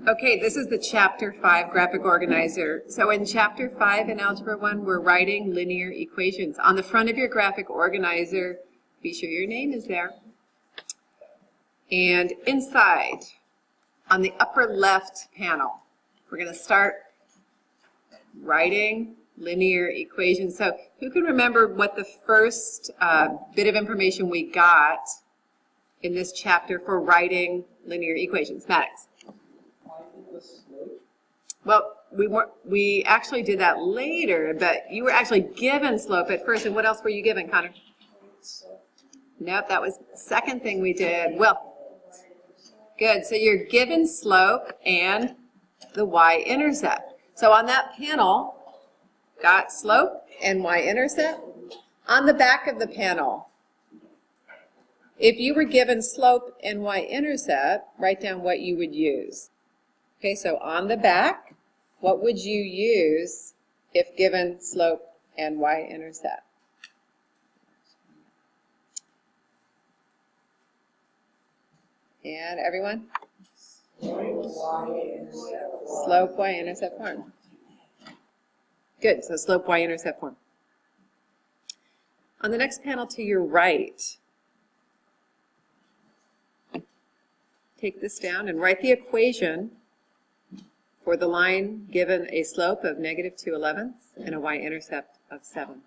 Okay, this is the Chapter 5 graphic organizer. So in Chapter 5 in Algebra 1, we're writing linear equations. On the front of your graphic organizer, be sure your name is there. And inside, on the upper left panel, we're going to start writing linear equations. So who can remember what the first bit of information we got in this chapter for writing linear equations? Maddox. Well, we actually did that later, but you were actually given slope at first. And what else were you given, Connor? Nope, that was the second thing we did. Well, good. So you're given slope and the y-intercept. So on that panel, got slope and y-intercept. On the back of the panel, if you were given slope and y-intercept, write down what you would use. Okay, so on the back, what would you use if given slope and y-intercept? And everyone? Slope y-intercept form. Good, so slope y-intercept form. On the next panel to your right, take this down and write the equation for the line given a slope of -2/11 and a y-intercept of 7.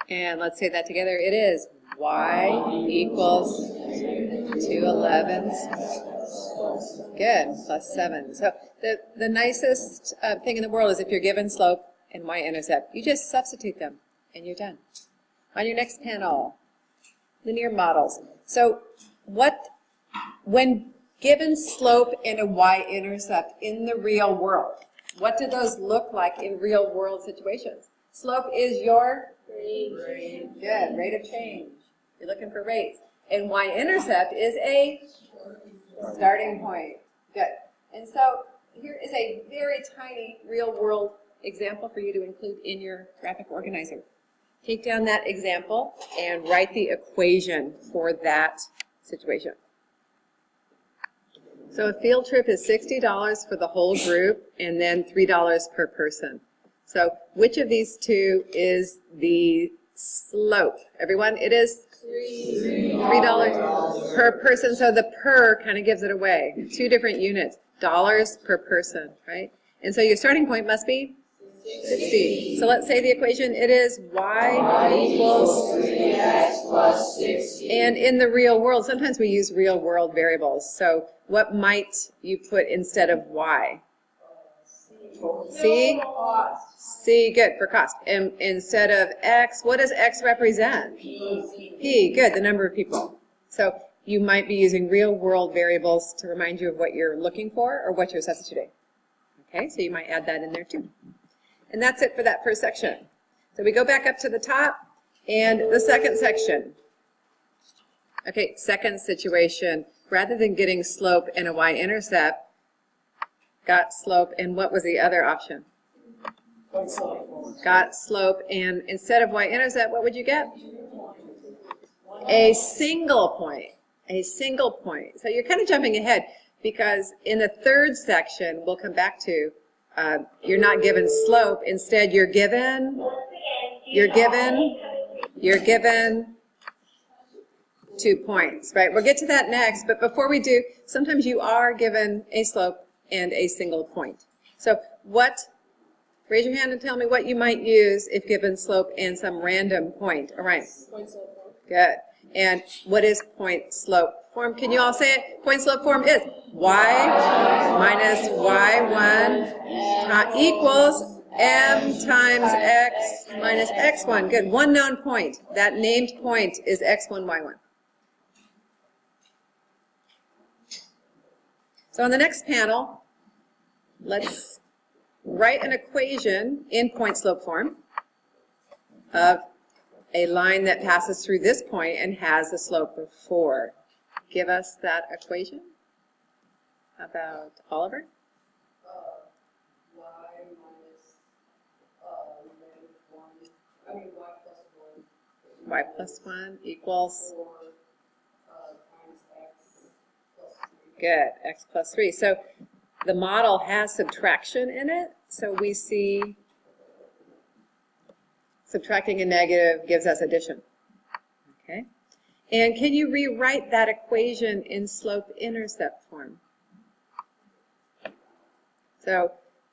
And let's say that together. It is y equals 2/11 good, plus 7. So the nicest thing in the world is if you're given slope and y-intercept, you just substitute them and you're done. On your next panel, linear models. So when given slope and a y-intercept in the real world, what do those look like in real world situations? Slope is your rate. Good, rate of change. You're looking for rates. And y-intercept is a starting point. Good. And so here is a very tiny real world example for you to include in your graphic organizer. Take down that example and write the equation for that situation. So a field trip is $60 for the whole group and then $3 per person. So which of these two is the slope? Everyone, it is $3 per person. So the per kind of gives it away. Two different units, dollars per person, right? And so your starting point must be 60. So let's say the equation, it is y equals 3x plus 60. And in the real world, sometimes we use real world variables. So what might you put instead of y? C? C, good, for cost. And instead of x, what does x represent? P, good, the number of people. So you might be using real world variables to remind you of what you're looking for or what you're substituting. Okay, so you might add that in there too. And that's it for that first section. So we go back up to the top and the second section. Okay, second situation. Rather than getting slope and a y-intercept, got slope and what was the other option? Got slope and instead of y-intercept, what would you get? A single point. A single point. So you're kind of jumping ahead because in the third section, we'll come back to, you're not given slope. Instead, you're given 2 points, right? We'll get to that next, but before we do, sometimes you are given a slope and a single point. So raise your hand and tell me what you might use if given slope and some random point. All right. Point slope form. Good. And what is point slope form? Can you all say it? Point slope form is y minus y1 equals m times x minus x1. Good. One known point. That named point is x1, y1. So on the next panel, let's write an equation in point slope form of a line that passes through this point and has a slope of 4. Give us that equation. How about Oliver? Y minus y plus 1 Y plus 1 equals 4 times x Good, x plus 3. So the model has subtraction in it, so we see subtracting a negative gives us addition. Okay? And can you rewrite that equation in slope-intercept form? So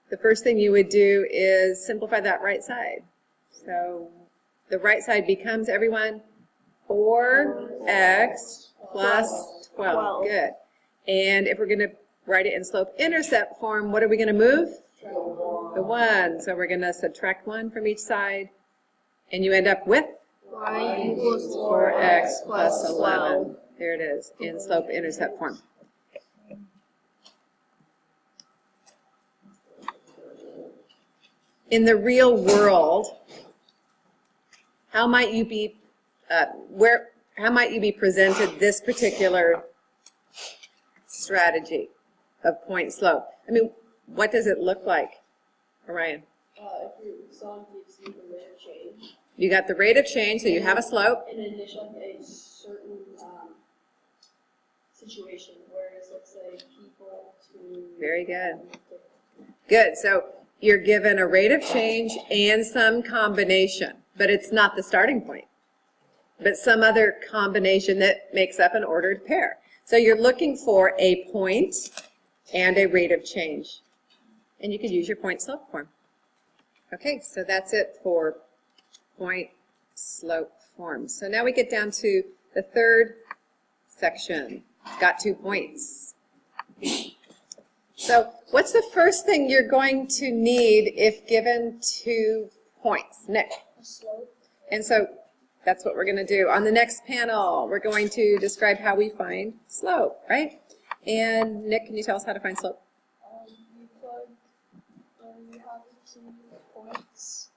the first thing you would do is simplify that right side. So the right side becomes, everyone, 4x plus 12. Good. And if we're going to write it in slope-intercept form, what are we going to move? The 1. So we're going to subtract 1 from each side, and you end up with Y equals 4x plus 11. There it is, in slope-intercept form. In the real world, how might you be presented this particular strategy of point slope? I mean, what does it look like, Orion? If your song gives you the rate of change. You got the rate of change, so you have a slope. In addition, a certain situation, whereas let's say people to. Very good. Good. So you're given a rate of change and some combination, but it's not the starting point, but some other combination that makes up an ordered pair. So you're looking for a point and a rate of change, and you could use your point slope form. Okay, so that's it for point slope form. So now we get down to the third section. Got 2 points. So what's the first thing you're going to need if given 2 points? Nick? A slope. And so that's what we're going to do. On the next panel, we're going to describe how we find slope, right? And Nick, can you tell us how to find slope? You plug, you have 2 points,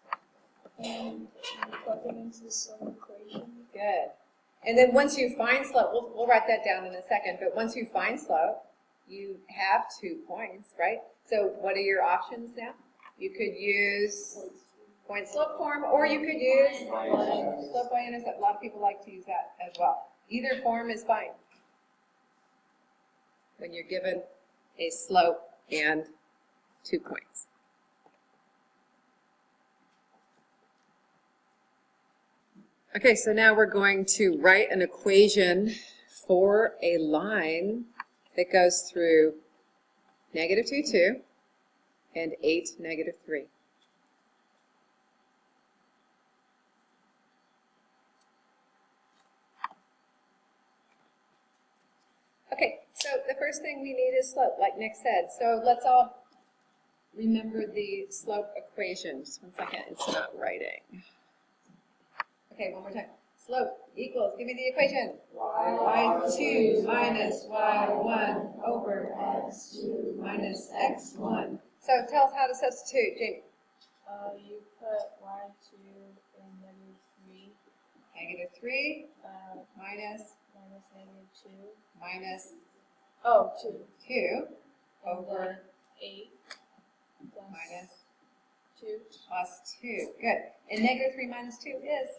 and you plug them into the slope equation. Good. And then once you find slope, we'll write that down in a second, but once you find slope, you have 2 points, right? So what are your options now? You could use point slope form, or you could use slope by intercept. A lot of people like to use that as well. Either form is fine when you're given a slope and 2 points. Okay, so now we're going to write an equation for a line that goes through -2, 2, and 8, -3. Okay, so the first thing we need is slope, like Nick said. So let's all remember the slope equation. Just 1 second, it's not writing. Okay, one more time. Slope equals, give me the equation. y2 minus y1 over x2 minus x1. So tell us how to substitute, Jamie. You put y2 in Negative 3 minus -2 minus 2 2 over 8 plus minus 2 plus 2. Good. And -3 minus 2 is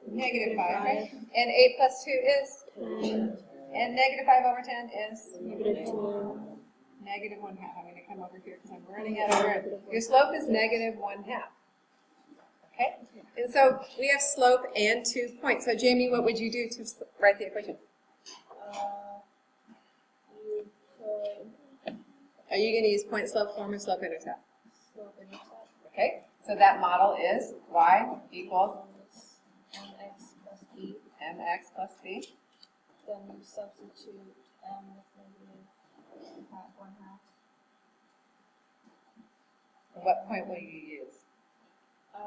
-5, right? And 8 plus 2 is? 10. And -5 over 10 is? -2. -1/2. I'm going to come over here because I'm running out of room. Your slope is -1/2. Okay? And so we have slope and 2 points. So Jamie, what would you do to write the equation? You put Are you going to use point slope form or slope intercept? slope intercept. Okay? So that model is y equals mx plus b. mx plus b. Then you substitute m with -1/2. What point will you use? -2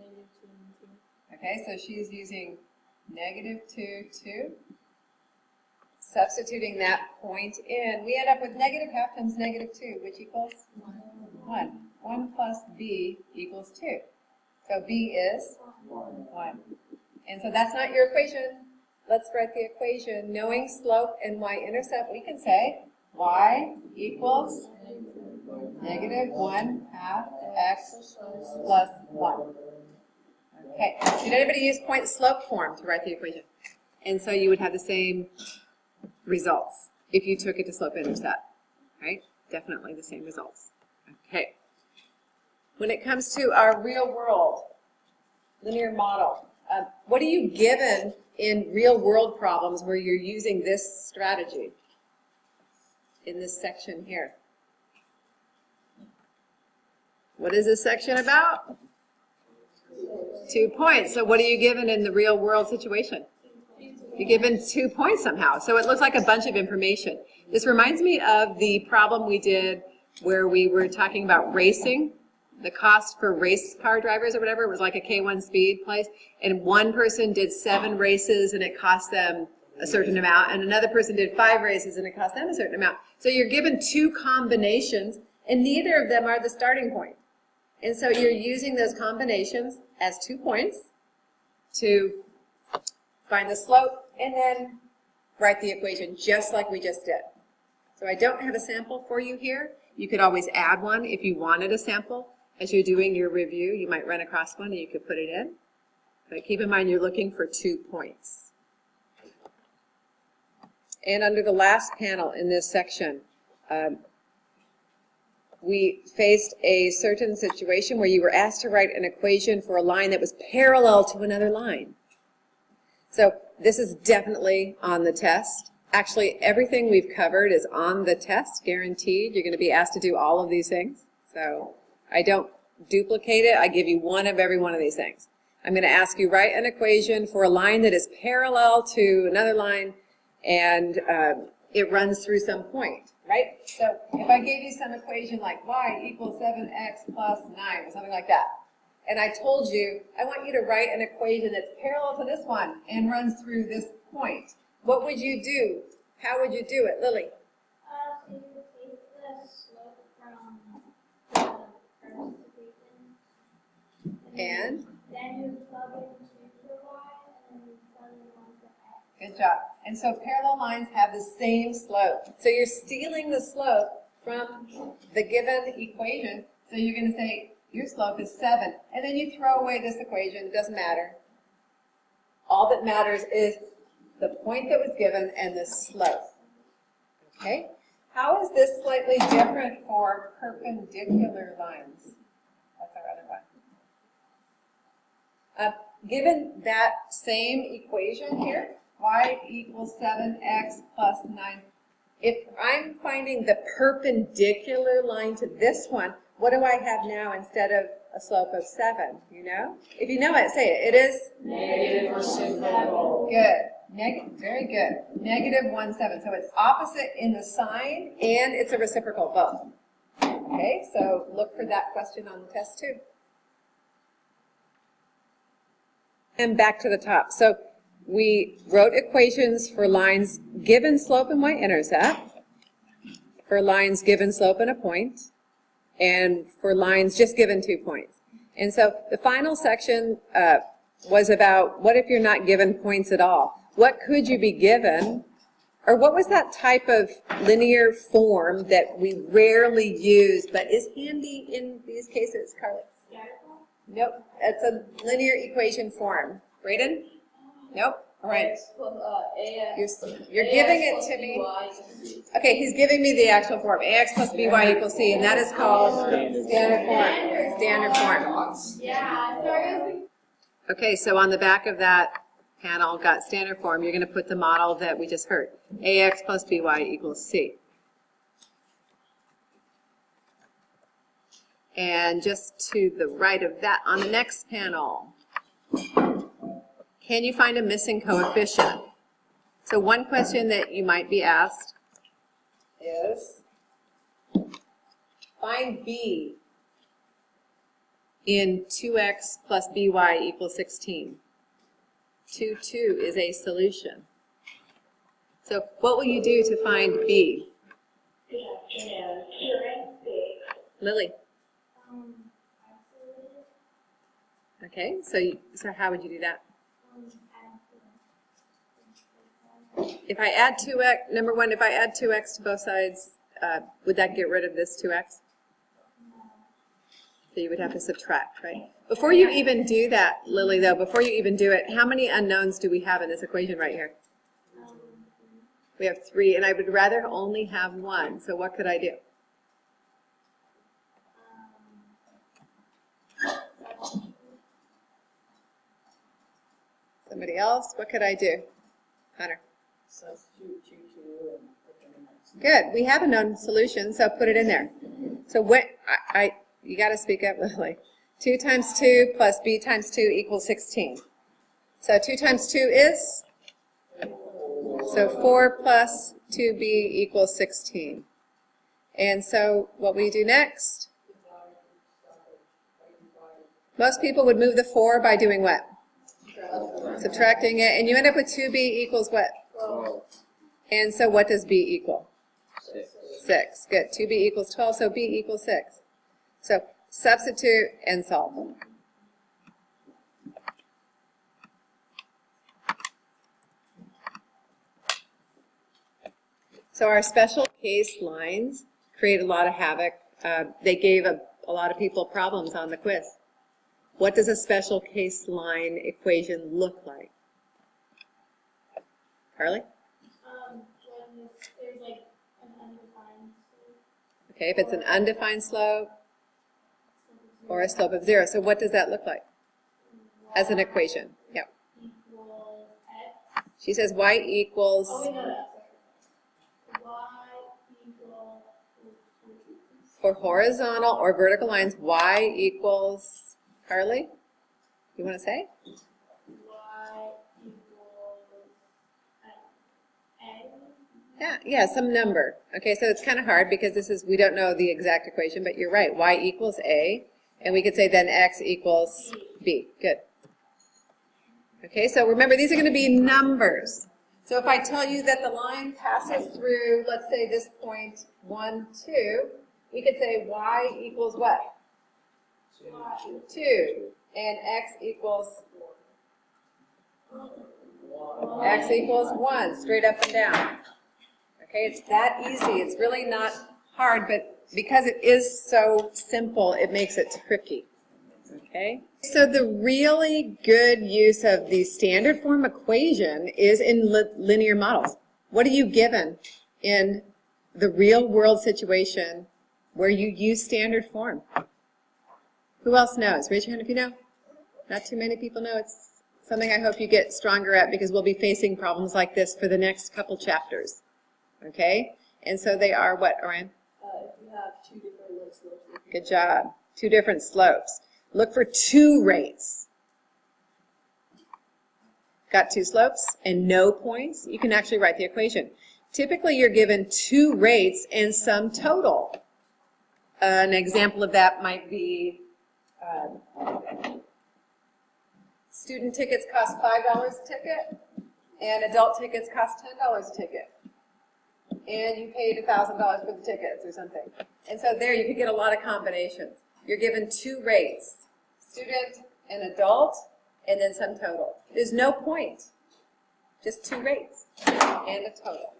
and 2. Okay, so she's using -2, 2. Substituting that point in, we end up with -1/2 times -2, which equals 1. 1 plus b equals 2. So b is 1. And so that's not your equation. Let's write the equation. Knowing slope and y-intercept, we can say y equals -1/2 x plus 1. Okay, did anybody use point slope form to write the equation? And so you would have the same results if you took it to slope-intercept, right? Definitely the same results. Okay. When it comes to our real world linear model, what are you given in real world problems where you're using this strategy in this section here? What is this section about? 2 points. So what are you given in the real world situation? You're given 2 points somehow. So it looks like a bunch of information. This reminds me of the problem we did where we were talking about racing. The cost for race car drivers or whatever, it was like a K1 speed place, and one person did 7 races and it cost them a certain amount, and another person did 5 races and it cost them a certain amount. So you're given 2 combinations, and neither of them are the starting point. And so you're using those combinations as 2 points to find the slope and then write the equation just like we just did. So I don't have a sample for you here. You could always add one if you wanted a sample. As you're doing your review, you might run across one and you could put it in. But keep in mind you're looking for 2 points. And under the last panel in this section, we faced a certain situation where you were asked to write an equation for a line that was parallel to another line. So this is definitely on the test. Actually, everything we've covered is on the test, guaranteed. You're going to be asked to do all of these things. So I don't duplicate it. I give you one of every one of these things. I'm going to ask you write an equation for a line that is parallel to another line, and it runs through some point, right? So if I gave you some equation like y equals 7x plus 9 or something like that, and I told you I want you to write an equation that's parallel to this one and runs through this point, what would you do? How would you do it, Lily? So you would take the slope from the first equation, And? then you would plug in 2 for y, and then you would plug in 1 for x. Good job. And so parallel lines have the same slope. So you're stealing the slope from the given equation. So you're going to say your slope is 7. And then you throw away this equation. It doesn't matter. All that matters is the point that was given and the slope. Okay? How is this slightly different for perpendicular lines? That's our other one. Given that same equation here, y equals 7x plus 9, if I'm finding the perpendicular line to this one, what do I have now instead of a slope of 7? You know? If you know it, say it. It is? Negative reciprocal. Good. Very good. Negative 1, 7. So it's opposite in the sign and it's a reciprocal both. Okay, so look for that question on the test too. And back to the top. So we wrote equations for lines given slope and y-intercept, for lines given slope and a point, and for lines just given 2 points. And so the final section was about what if you're not given points at all? What could you be given? Or what was that type of linear form that we rarely use but is handy in these cases, Carly? Nope, it's a linear equation form. Braden? Nope. All right. You're giving it to me. Okay, he's giving me the actual form. AX plus BY equals C, and that is called standard form. Standard form. Yeah, sorry. Okay, so on the back of that panel, got standard form. You're going to put the model that we just heard. AX plus BY equals C. And just to the right of that, on the next panel, can you find a missing coefficient? So one question that you might be asked is, find B in 2x plus by equals 16. 2 is a solution. So what will you do to find B? Lily. Okay, so how would you do that? If I add 2x, number one, if I add 2x to both sides, would that get rid of this 2x? So you would have to subtract, right? Before you even do that, Lily, though, before you even do it, how many unknowns do we have in this equation right here? We have 3, and I would rather only have 1. So what could I do? Somebody else? What could I do? Hunter. Substitute 2, 2, and put them in next. Good. We have a known solution, so put it in there. So when you got to speak up, Lily. 2 times 2 plus b times 2 equals 16. So 2 times 2 is? So 4 plus 2b equals 16. And so what we do next? Most people would move the 4 by doing what? Subtracting it. And you end up with 2b equals what? 12. And so what does b equal? 6. 6. Good. 2b equals 12, so b equals 6. So substitute and solve. So our special case lines create a lot of havoc. They gave a lot of people problems on the quiz. What does a special case line equation look like? Carly? When there's like an undefined slope. Okay, if it's an undefined slope or a slope of 0. So what does that look like as an equation? Yeah. Equals x. She says y equals, Oh, we know that. Y equals. for horizontal or vertical lines, y equals, Carly, you want to say? Y equals a. Yeah, some number. Okay, so it's kind of hard because we don't know the exact equation, but you're right. Y equals a, and we could say then x equals b. Good. Okay, so remember these are going to be numbers. So if I tell you that the line passes through, let's say this point 1, 2, we could say y equals what? 2. And x equals? X equals 1, straight up and down. Okay, it's that easy. It's really not hard, but because it is so simple, it makes it tricky. Okay? So the really good use of the standard form equation is in linear models. What are you given in the real world situation where you use standard form? Who else knows? Raise your hand if you know. Not too many people know. It's something I hope you get stronger at because we'll be facing problems like this for the next couple chapters. Okay? And so they are what, Orion? If you have 2 different like slopes. Good job. 2 different slopes. Look for 2 rates. Got 2 slopes and no points? You can actually write the equation. Typically, you're given 2 rates and some total. An example of that might be student tickets cost $5 a ticket and adult tickets cost $10 a ticket. And you paid $1,000 for the tickets or something. And so there you could get a lot of combinations. You're given 2 rates, student and adult, and then some total. There's no point, just 2 rates and a total.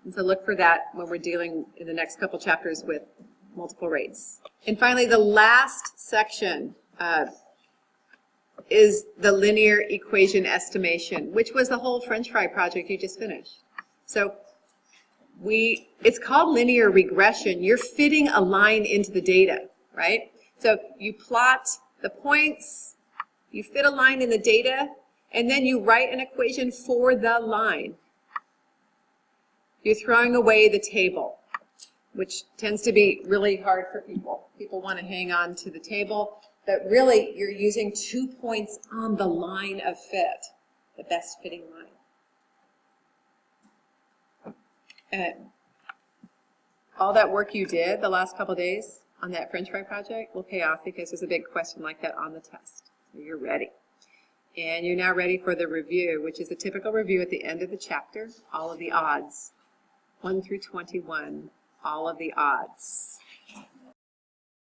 And so look for that when we're dealing in the next couple chapters with multiple rates. And finally, the last section is the linear equation estimation, which was the whole French fry project you just finished. So it's called linear regression. You're fitting a line into the data, right? So you plot the points, you fit a line in the data, and then you write an equation for the line. You're throwing away the table, which tends to be really hard for people. People want to hang on to the table, but really you're using 2 points on the line of fit, the best fitting line. All that work you did the last couple days on that French fry project will pay off because there's a big question like that on the test. So you're ready. And you're now ready for the review, which is a typical review at the end of the chapter, all of the odds. 1 through 21, all of the odds.